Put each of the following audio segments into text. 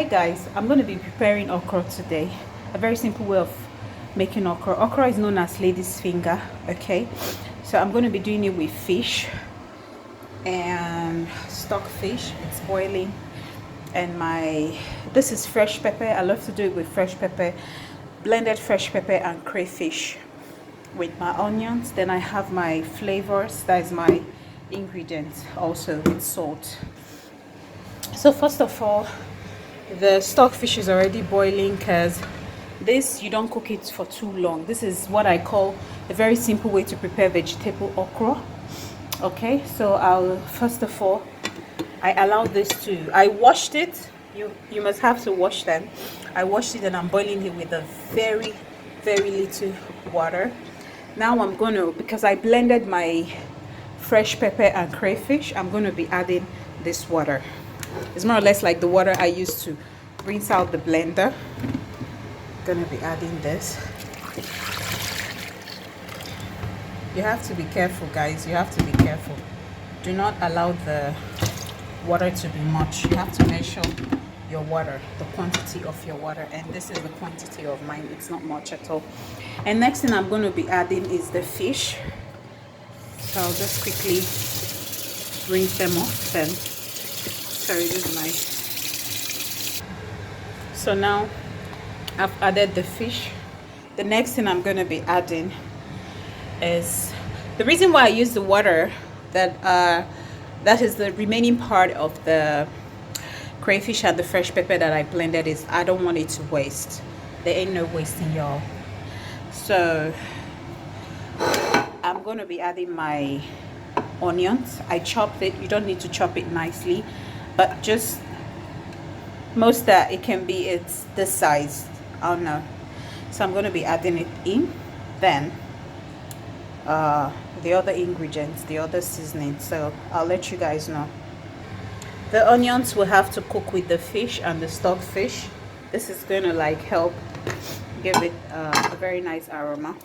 Hi guys, I'm going to be preparing okra today. A very simple way of making okra. Okra is known as lady's finger, okay? So I'm going to be doing it with fish and stock fish. It's boiling. And this is fresh pepper. I love to do it with fresh pepper, blended fresh pepper and crayfish with my onions. Then I have my flavors, that is my ingredients, also with salt. So first of all, the stockfish is already boiling because this, you don't cook it for too long. This is what I call a very simple way to prepare vegetable okra. Okay, so I'll first of all, I allow this to, I washed it. You must have to wash them. I washed it and I'm boiling it with a very little water. Now I'm going to, because I blended my fresh pepper and crayfish, I'm going to be adding this water. It's more or less like the water I used to rinse out the blender. I'm going to be adding this. You have to be careful, guys. You have to be careful. Do not allow the water to be much. You have to measure your water, the quantity of your water, and this is the quantity of mine. It's not much at all. And next thing I'm going to be adding is the fish. So I'll just quickly rinse them off and sorry, this is my, so now I've added the fish. The next thing I'm going to be adding is, the reason why I use the water, that is the remaining part of the crayfish and the fresh pepper that I blended, is I don't want it to waste. There ain't no wasting, y'all. So I'm going to be adding my onions. I chopped it. You don't need to chop it nicely, but just most that it can be, it's this size. I don't know. So I'm going to be adding it in. Then the other ingredients, the other seasoning. So I'll let you guys know. The onions will have to cook with the fish and the stock fish. This is going to like help give it a very nice aroma.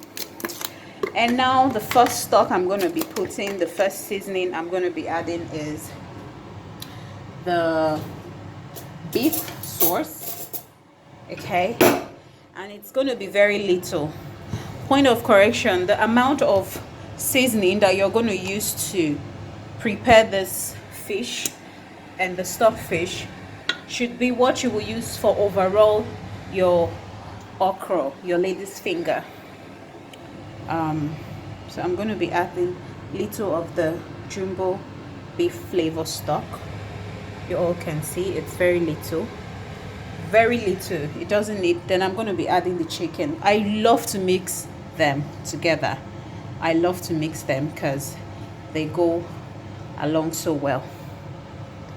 And now the first stock I'm going to be putting, the first seasoning I'm going to be adding is the beef sauce. Okay, and it's going to be very little. Point of correction, the amount of seasoning that you're going to use to prepare this fish and the stock fish should be what you will use for overall your okra, your lady's finger. So I'm going to be adding little of the jumbo beef flavor stock. You all can see it's very little, it doesn't need. Then I'm going to be adding the chicken. I love to mix them together. I love to mix them because they go along so well.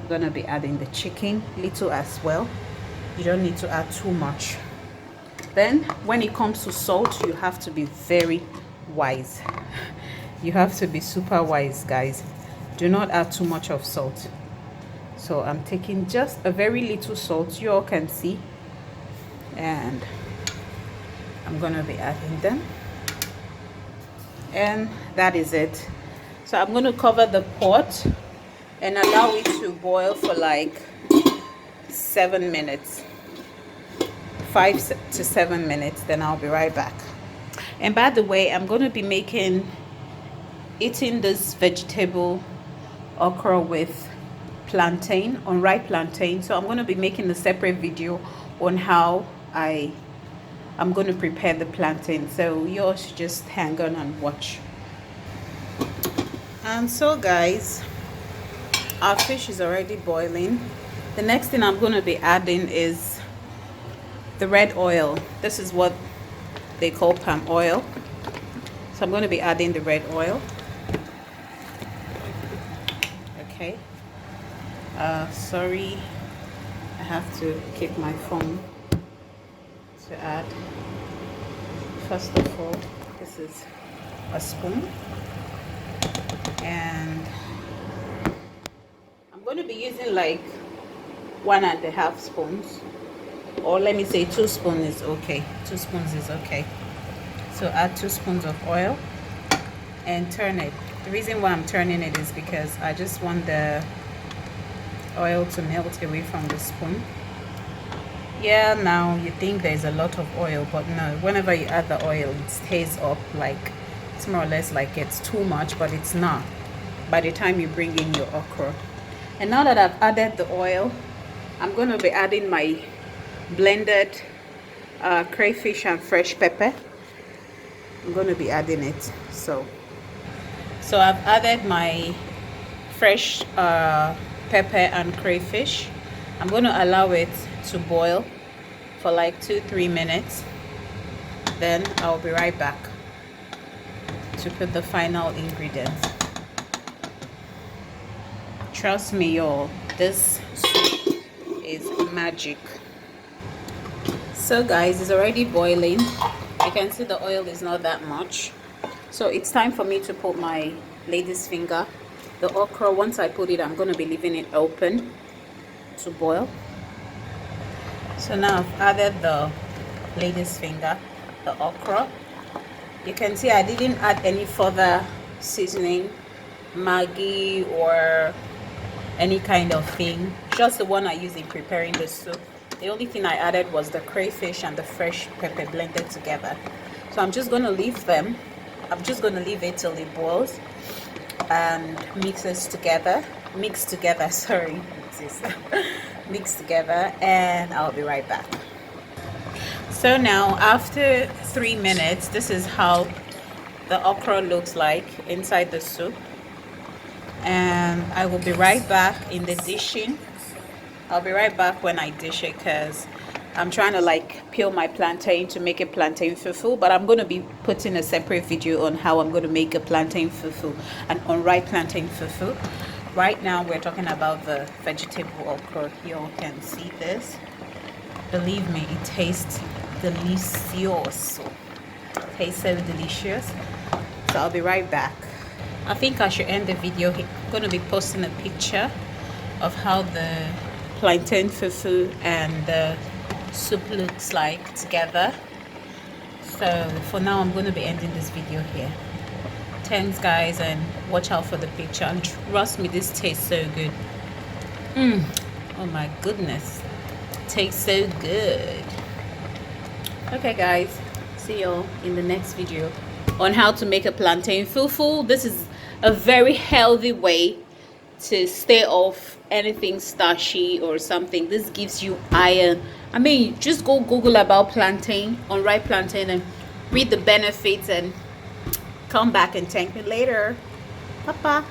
I'm going to be adding the chicken, little as well. You don't need to add too much. Then when it comes to salt, you have to be very wise. You have to be super wise, guys. Do not add too much of salt. So I'm taking just a very little salt, you all can see, and I'm gonna be adding them, and that is it. So I'm going to cover the pot and allow it to boil for like 7 minutes, 5 to 7 minutes. Then I'll be right back. And by the way, I'm going to be eating this vegetable okra with plantain, unripe plantain. So I'm going to be making a separate video on how I'm going to prepare the plantain, so you all should just hang on and watch. And so guys, our fish is already boiling. The next thing I'm going to be adding is the red oil. This is what they call palm oil. So I'm going to be adding the red oil. Okay. Sorry, I have to keep my phone to add. First of all, this is a spoon, and I'm going to be using like 1.5 spoons, or let me say 2 spoons is okay. 2 spoons is okay. So add 2 spoons of oil and turn it. The reason why I'm turning it is because I just want the oil to melt away from the spoon. Yeah, now you think there's a lot of oil, but no, whenever you add the oil, it stays up. Like, it's more or less like it's too much, but it's not by the time you bring in your okra. And now that I've added the oil, I'm going to be adding my blended crayfish and fresh pepper. I'm going to be adding it. So I've added my fresh pepper and crayfish. I'm going to allow it to boil for like 2-3 minutes. Then I'll be right back to put the final ingredients. Trust me, y'all, this soup is magic. So guys, it's already boiling. You can see the oil is not that much. So it's time for me to put my lady's finger, the okra. Once I put it, I'm going to be leaving it open to boil. So now I've added the lady's finger, the okra. You can see I didn't add any further seasoning, Maggi or any kind of thing, just the one I use in preparing the soup. The only thing I added was the crayfish and the fresh pepper blended together. So I'm just going to leave them. I'm just going to leave it till it boils and mix together, sorry, mix together, and I'll be right back. So now after 3 minutes, this is how the okra looks like inside the soup. And I will be right back in the dishing. I'll be right back when I dish it, because I'm trying to like peel my plantain to make a plantain fufu, but I'm going to be putting a separate video on how I'm going to make a plantain fufu, an unripe plantain fufu. Right now we're talking about the vegetable okra. You can see this. Believe me, it tastes delicioso. It tastes so delicious. So I'll be right back. I think I should end the video here. I'm going to be posting a picture of how the plantain fufu and the soup looks like together. So for now, I'm going to be ending this video here. Thanks guys, and watch out for the picture, and trust me, this tastes so good. Oh my goodness, it tastes so good. Okay guys, see y'all in the next video on how to make a plantain fufu. This is a very healthy way to stay off anything starchy or something. This gives you iron. I mean, just go Google about plantain, unripe plantain, and read the benefits, and come back and thank me later. Bye bye.